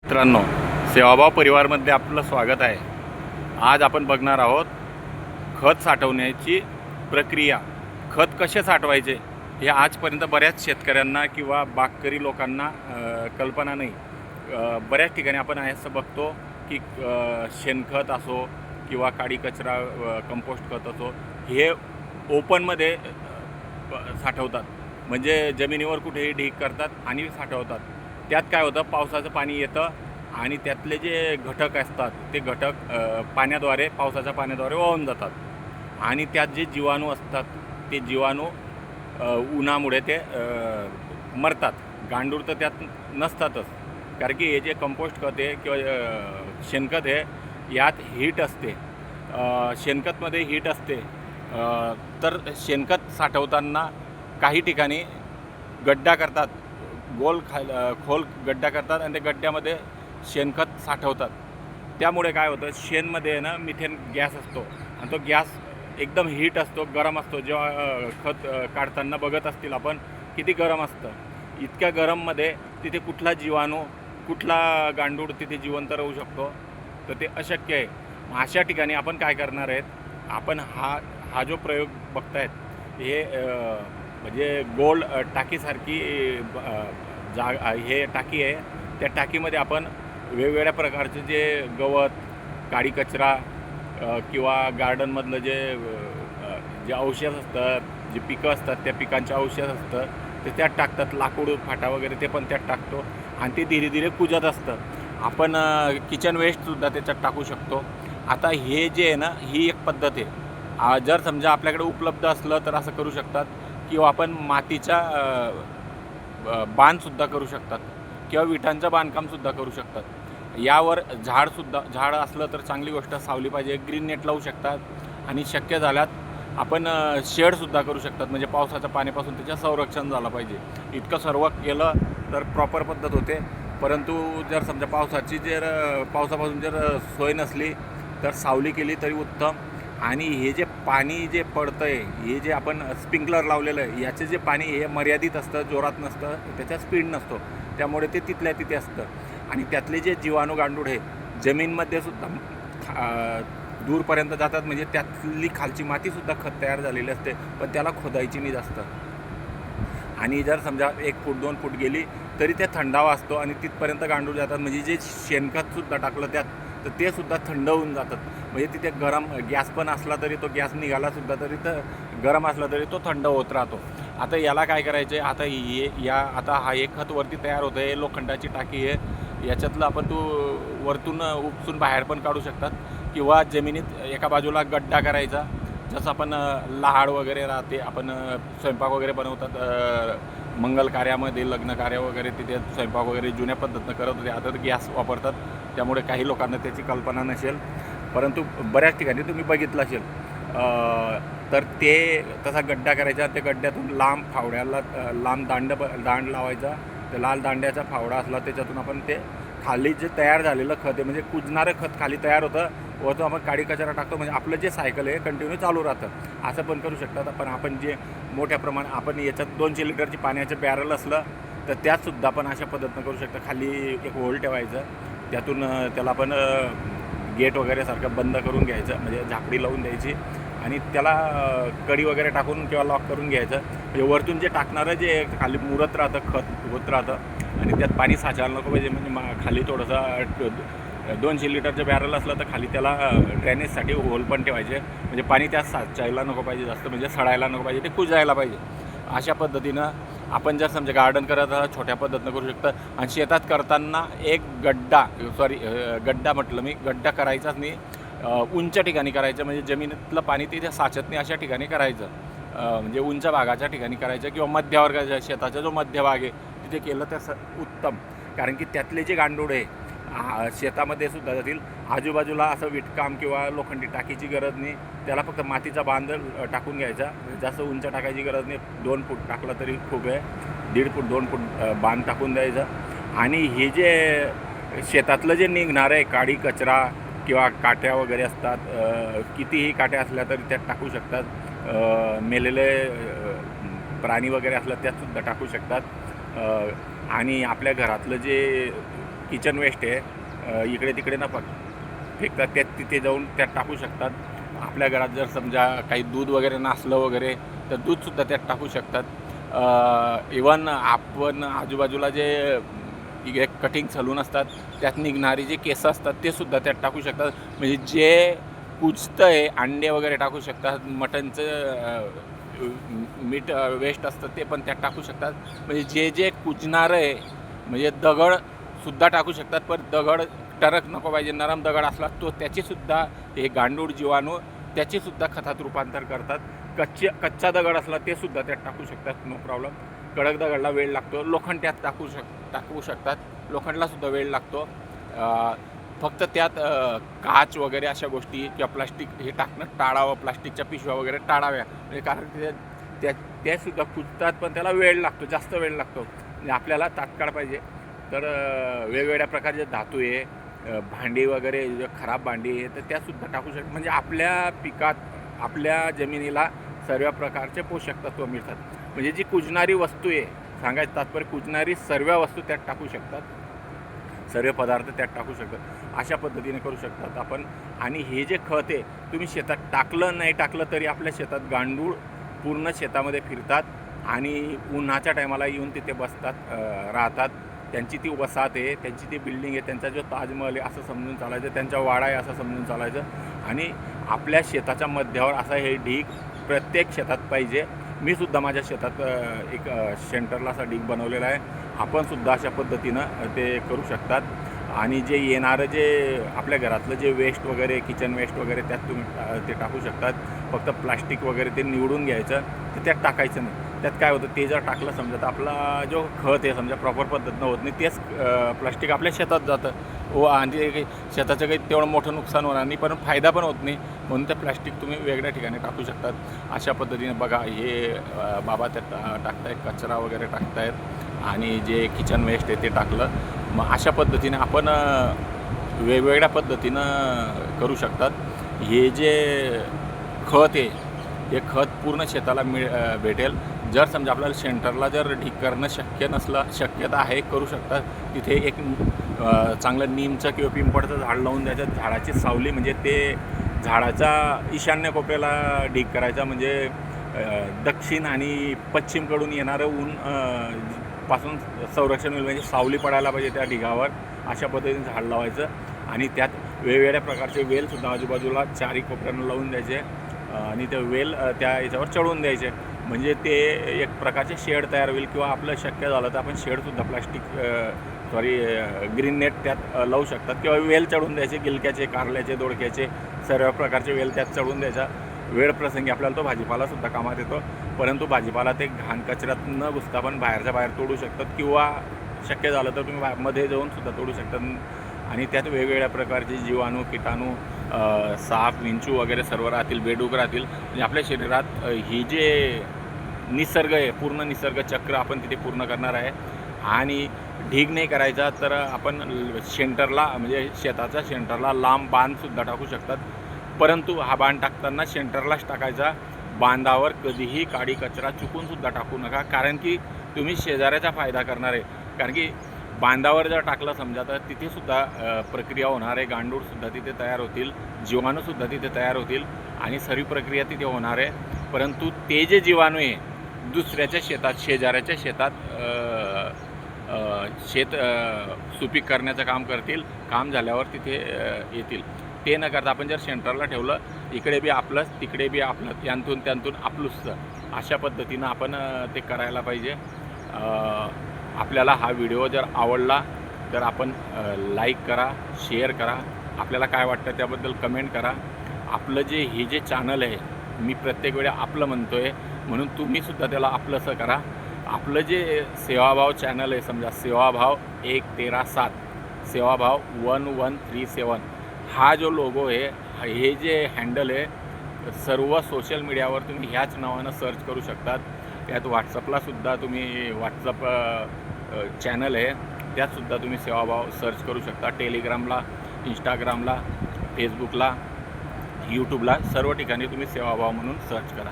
मित्रांनो, सेवाभाव परिवारमध्ये आपलं स्वागत आहे. आज आपण बघणार आहोत खत साठवण्याची प्रक्रिया. खत कसे साठवायचे हे आजपर्यंत बऱ्याच शेतकऱ्यांना किंवा बागकरी लोकांना कल्पना नाही. बऱ्याच ठिकाणी आपण असं बघतो की शेणखत असो किंवा काडी कचरा कंपोस्ट खत असो हे ओपनमध्ये साठवतात. म्हणजे जमिनीवर कुठेही ढीग करतात आणि साठवतात. त्यात काय होतं, पावसाचं पाणी येतं आणि त्यातले जे घटक असतात ते घटक पाण्याद्वारे पावसाच्या पाण्याद्वारे वाहून जातात आणि त्यात जे जीवाणू असतात ते जीवाणू उन्हामुळे ते मरतात. गांडूळ तर त्यात नसतातच, कारण की हे जे कंपोस्ट खत आहे किंवा शेणखत आहे यात हीट असते. शेणखतमध्ये हीट असते. तर शेणखत साठवताना काही ठिकाणी गड्डा करतात, खोल गड्डा करतात आणि त्या गड्ड्यामध्ये शेणखत साठवतात. त्यामुळे काय होतं, शेणमध्ये ना मिथेन गॅस असतो आणि तो गॅस एकदम हीट असतो, गरम असतो. जेव्हा खत काढताना बघत असतील आपण किती गरम असतं. इतक्या गरममध्ये तिथे कुठला जीवाणू, कुठला गांडूळ तिथे जिवंत राहू शकतो, तर ते अशक्य आहे. अशा ठिकाणी आपण काय करणार आहेत, आपण हा जो प्रयोग बघतायत हे म्हणजे गोल टाकीसारखी हे टाकी आहे. त्या टाकीमध्ये आपण वेगवेगळ्या प्रकारचे जे गवत, काडी कचरा किंवा गार्डनमधलं जे औषध असतात, जे पिकं असतात त्या पिकांचे औषध असतं ते त्यात टाकतात. लाकूड फाटा वगैरे ते पण त्यात टाकतो आणि ते धीरे धीरे कुजत असतं. आपण किचन वेस्टसुद्धा त्याच्यात टाकू शकतो. आता हे जे आहे ना, ही एक पद्धत आहे. जर समजा आपल्याकडे उपलब्ध असलं तर असं करू शकतात किंवा आपण मातीचा बांधसुद्धा करू शकतात किंवा विटांचं बांधकामसुद्धा करू शकतात. यावर झाड असलं तर चांगली गोष्ट, सावली पाहिजे, ग्रीन नेट लावू शकतात आणि शक्य झाल्यात आपण शेडसुद्धा करू शकतात. म्हणजे पावसाच्या पाण्यापासून त्याचं संरक्षण झालं पाहिजे. इतकं सर्व केलं तर प्रॉपर पद्धत होते. परंतु जर समजा पावसापासून जर सोय नसली तर सावली केली तरी उत्तम. आणि हे जे पाणी जे पडतं आहे, हे जे आपण स्प्रिंकलर लावलेलं आहे, याचे जे पाणी हे मर्यादित असतं, जोरात नसतं, त्याचा स्पीड नसतो, त्यामुळे ते तिथल्या तिथे असतं. आणि त्यातले जे जीवाणू गांडूळ हे जमीनमध्ये सुद्धा दूरपर्यंत जातात. म्हणजे त्यातली खालची मातीसुद्धा खत तयार झालेली असते, पण त्याला खोदायची नाही जास्त. आणि जर समजा 1 फूट 2 फूट गेली तरी ते थंडावा असतो आणि तिथपर्यंत गांडूळ जातात. म्हणजे जे शेणखतसुद्धा टाकलं त्यात तर ते सुद्धा थंड होऊन जातात. म्हणजे तिथे गरम गॅस पण असला तरी तो गॅस निघालासुद्धा तरी तर गरम असला तरी तो थंड होत राहतो. आता याला काय करायचं आहे, आता हा एक खत वरती तयार होतं आहे, लोखंडाची टाकी आहे. याच्यातलं आपण वरतून उपसून बाहेर पण काढू शकतात किंवा जमिनीत एका बाजूला गड्डा करायचा. जसं आपण लाड वगैरे राहते, आपण स्वयंपाक वगैरे बनवतात मंगल कार्यामध्ये, लग्न कार्य वगैरे, तिथे स्वयंपाक वगैरे जुन्या पद्धतीनं करत होते. आता तर गॅस वापरतात, त्यामुळे काही लोकांना त्याची कल्पना नसेल, परंतु बऱ्याच ठिकाणी तुम्ही बघितलं असेल. तर ते तसा गड्डा करायचा, त्या गड्ड्यातून लांब दांड लावायचा. त्या लाल दांड्याचा फावडा असला त्याच्यातून आपण ते खाली जे तयार झालेलं खत आहे, म्हणजे कुजणारं खत खाली तयार होतं, व तो आपण काडी कचरा टाकतो. म्हणजे आपलं जे सायकल आहे कंटिन्यू चालू राहतं. असं पण करू शकतात. पण आपण जे मोठ्या प्रमाणात आपण याच्यात 200 लिटरची पाण्याचं बॅरल असलं तर त्यातसुद्धा आपण अशा पद्धतीनं करू शकतो. खाली एक होल ठेवायचं, त्यातून त्याला आपण गेट वगैरे सारखं बंद करून घ्यायचं, म्हणजे झाकडी लावून द्यायची आणि त्याला कडी वगैरे टाकून किंवा लॉक करून घ्यायचं. म्हणजे वरतून जे टाकणारं जे खाली मुरत राहतं, खत होत राहतं आणि त्यात पाणी साचायला नको पाहिजे. म्हणजे खाली थोडंसं 200 लिटरचं बॅरल असलं तर खाली त्याला ड्रेनेजसाठी होल पण ठेवायचे. म्हणजे पाणी त्यात साचायला नको पाहिजे जास्त, म्हणजे सडायला नको पाहिजे, ते कुजायला पाहिजे. अशा पद्धतीनं आपण जर समजा गार्डन करत छोट्या पद्धतीनं करू शकतं. आणि शेतात करताना एक गड्डा म्हटलं मी, गड्डा करायचाच नाही, उंच ठिकाणी करायचं. म्हणजे जमिनीतलं पाणी तिथे साचत नाही अशा ठिकाणी करायचं. म्हणजे उंच भागाच्या ठिकाणी करायचं किंवा मध्यभाग करायचं. शेताचा जो मध्यभाग आहे तिथे केलं तर उत्तम, कारण की त्यातले जे गांडूळ आहे शेतामध्ये सुद्धा जातील. आजूबाजूला असं विटकाम किंवा लोखंडी टाकीची गरज नाही, त्याला फक्त मातीचा बांध टाकून घ्यायचा. जास्त उंच टाकायची गरज नाही, 2 फूट टाकलं तरी खूप आहे. 1.5 फूट 2 फूट बांध टाकून द्यायचं. आणि हे जे शेतातलं जे निघणारं आहे काडी कचरा किंवा काट्या वगैरे असतात, कितीही काट्या असल्या तरी त्यात टाकू शकतात. मेलेले प्राणी वगैरे असलं त्यातसुद्धा टाकू शकतात. आणि आपल्या घरातलं जे किचन वेस्ट आहे इकडे तिकडे न फेकतात, त्यात तिथे जाऊन त्यात टाकू शकतात. आपल्या घरात जर समजा काही दूध वगैरे नसलं वगैरे तर दूधसुद्धा त्यात टाकू शकतात. इवन आपण आजूबाजूला जे कटिंग सलून असतात त्यात निघणारी जे केस असतात ते सुद्धा त्यात टाकू शकतात. म्हणजे जे कुजतं आहे, अंडे वगैरे टाकू शकतात, मटनचं मीठ वेस्ट असतं ते पण त्यात टाकू शकतात. म्हणजे जे जे कुजणारं आहे, म्हणजे दगडसुद्धा टाकू शकतात. पण दगड टरक नको पाहिजे, नरम दगड असला तो त्याचीसुद्धा हे गांडूळ जीवाणू त्याचीसुद्धा खतात रूपांतर करतात. कच्चा दगड असला ते सुद्धा त्यात टाकू शकतात, नो प्रॉब्लेम. कडक दगडला वेळ लागतो, लोखंड त्यात टाकू शकतात, लोखंडलासुद्धा वेळ लागतो. फक्त त्यात काच वगैरे अशा गोष्टी किंवा प्लास्टिक हे टाकणं टाळावं, प्लास्टिकच्या पिशव्या वगैरे टाळाव्या. म्हणजे कारण त्यासुद्धा कुजतात पण त्याला वेळ लागतो, जास्त वेळ लागतो. म्हणजे आपल्याला तात्काळ पाहिजे तर वेगवेगळ्या प्रकारचे धातू आहे, भांडी वगैरे खराब भांडी आहे तर त्यासुद्धा टाकू शकतात. म्हणजे आपल्या पिकात, आपल्या जमिनीला सर्व प्रकारचे पोषक तत्व मिळतात. म्हणजे जी कुजणारी वस्तू आहे, सांगायचं तात्पर्य कुजणारी सर्व वस्तू त्यात टाकू शकतात, सर्व पदार्थ त्यात टाकू शकतात. अशा पद्धतीने करू शकतात आपण. आणि हे जे खत आहे तुम्ही शेतात टाकलं नाही टाकलं तरी आपल्या शेतात गांडूळ पूर्ण शेतामध्ये फिरतात आणि उन्हाच्या टायमाला येऊन तिथे बसतात, राहतात. त्यांची ती वसाहत आहे, त्यांची ती बिल्डिंग आहे, त्यांचा जो ताजमहल आहे असं समजून चालायचं, त्यांच्या वाडा आहे असं समजून चालायचं. आणि आपल्या शेताच्या मध्यावर असा हे ढीग प्रत्येक शेतात पाहिजे. मी सुद्धा माझ्या शेतात एक सेंटरला असा ढीग बनवलेला आहे. आपणसुद्धा अशा पद्धतीनं ते करू शकतात. आणि जे येणारं जे आपल्या घरातलं जे वेस्ट वगैरे, किचन वेस्ट वगैरे त्यात तुम्ही ते टाकू शकतात. फक्त प्लास्टिक वगैरे ते निवडून घ्यायचं, तर त्यात टाकायचं नाही. त्यात काय होतं, ते जर टाकलं समजा तर आपला जो खत आहे समजा प्रॉपर पद्धतीनं होत नाही, तेच प्लास्टिक आपल्या शेतात जातं आणि ते शेताचं काही तेवढं मोठं नुकसान होणार नाही, पण फायदा पण होत नाही. म्हणून ते प्लास्टिक तुम्ही वेगळ्या ठिकाणी टाकू शकतात. अशा पद्धतीने बघा हे बाबा त्यात टाकतायत, कचरा वगैरे टाकतायत आणि जे किचन वेस्ट आहे ते टाकलं. मग अशा पद्धतीने आपण वेगवेगळ्या पद्धतीनं करू शकतात. हे जे खत आहे हे खत पूर्ण शेताला भेटेल. जर समजा आपल्याला सेंटरला जर ढीग करणं शक्य नसलं, शक्यता आहे करू शकतात. तिथे एक चांगलं नीमचं किंवा पिंपळाचं झाड लावून द्यायचं, झाडाची सावली म्हणजे ते झाडाच्या ईशान्य कोपऱ्याला ढीग करायचा. म्हणजे दक्षिण आणि पश्चिमकडून येणारं ऊन पासून संरक्षण होईल, म्हणजे सावली पडायला पाहिजे त्या ढिगावर. अशा पद्धतीने झाड लावायचं आणि त्यात वेगवेगळ्या प्रकारचे वेलसुद्धा आजूबाजूला चारी कोपऱ्यानं लावून द्यायचे आणि ते वेल त्या याच्यावर चढवून द्यायचे. म्हणजे ते एक प्रकारचे शेड तयार होईल. किंवा आपलं शक्य झालं तर आपण शेडसुद्धा ग्रीन नेट त्यात लावू शकतात. किंवा वेल चढवून द्यायचे, गिलक्याचे, कारल्याचे, दोडक्याचे सर्व प्रकारचे वेल त्यात चढवून द्यायचा. वेळ प्रसंगी आपल्याला तो भाजीपालासुद्धा कामात येतो. परंतु भाजीपाला ते घाण कचऱ्यात न घुसता पण बाहेरच्या बाहेर तोडू शकतात किंवा शक्य झालं तर तुम्ही मध्ये जाऊनसुद्धा तोडू शकतात. आणि त्यात वेगवेगळ्या प्रकारचे जीवाणू, किटाणू, साप, विंचू वगैरे सर्व राहतील, बेडूक राहतील. म्हणजे आपल्या शरीरात ही जे निसर्ग आहे, पूर्ण निसर्ग चक्र आपण तिथे पूर्ण करणार आहे. आणि ढीग नाही करायचा तर आपण सेंटरला म्हणजे शेताच्या सेंटरला लांब बांधसुद्धा टाकू शकतात. परंतु हा बांध टाकताना सेंटरलाच टाकायचा. बांधावर कधीही काडी कचरा चुकूनसुद्धा टाकू नका, कारण की तुम्ही शेजाऱ्याचा फायदा करणार आहे. कारण की बांधावर जर टाकलं समजा तर तिथेसुद्धा प्रक्रिया होणार आहे, गांडूळसुद्धा तिथे तयार होतील, जीवाणूसुद्धा तिथे तयार होतील आणि सर्व प्रक्रिया तिथे होणार आहे. परंतु ते जे जीवाणू आहे दुसऱ्याच्या शेतात, शेजाऱ्याच्या शेतात शेत सुपीक करण्याचं काम करतील. काम झाल्यावर तिथे येतील. ते न करता आपण जर सेंटरला ठेवलं, इकडे बी आपलंच तिकडे बी आपलं, यांतून त्यांतून आपलंच, अशा पद्धतीनं आपण ते करायला पाहिजे. आपल्याला हा व्हिडिओ जर आवडला तर आपण लाईक करा, शेअर करा. आपल्याला काय वाटतं त्याबद्दल कमेंट करा. आपलं जे जे चॅनल आहे, मी प्रत्येक वेळा आपलं म्हणतो आहे म्हणून तुम्हीसुद्धा त्याला आपलंसं करा. आपलं जे सेवाभाव चॅनल आहे समजा, सेवाभाव 113.7, सेवाभाव 1137, हा जो लोगो आहे, हे जे हँडल आहे सर्व सोशल मीडियावर तुम्ही ह्याच नावानं सर्च करू शकतात. त्यात व्हॉट्सअपलासुद्धा तुम्ही व्हॉट्सअप चॅनल आहे त्यातसुद्धा तुम्ही सेवाभाव सर्च करू शकता. टेलिग्रामला, इंस्टाग्रामला, फेसबुकला, यूट्यूबला सर्व ठिकाणी तुम्ही सेवाभाव म्हणून सर्च करा.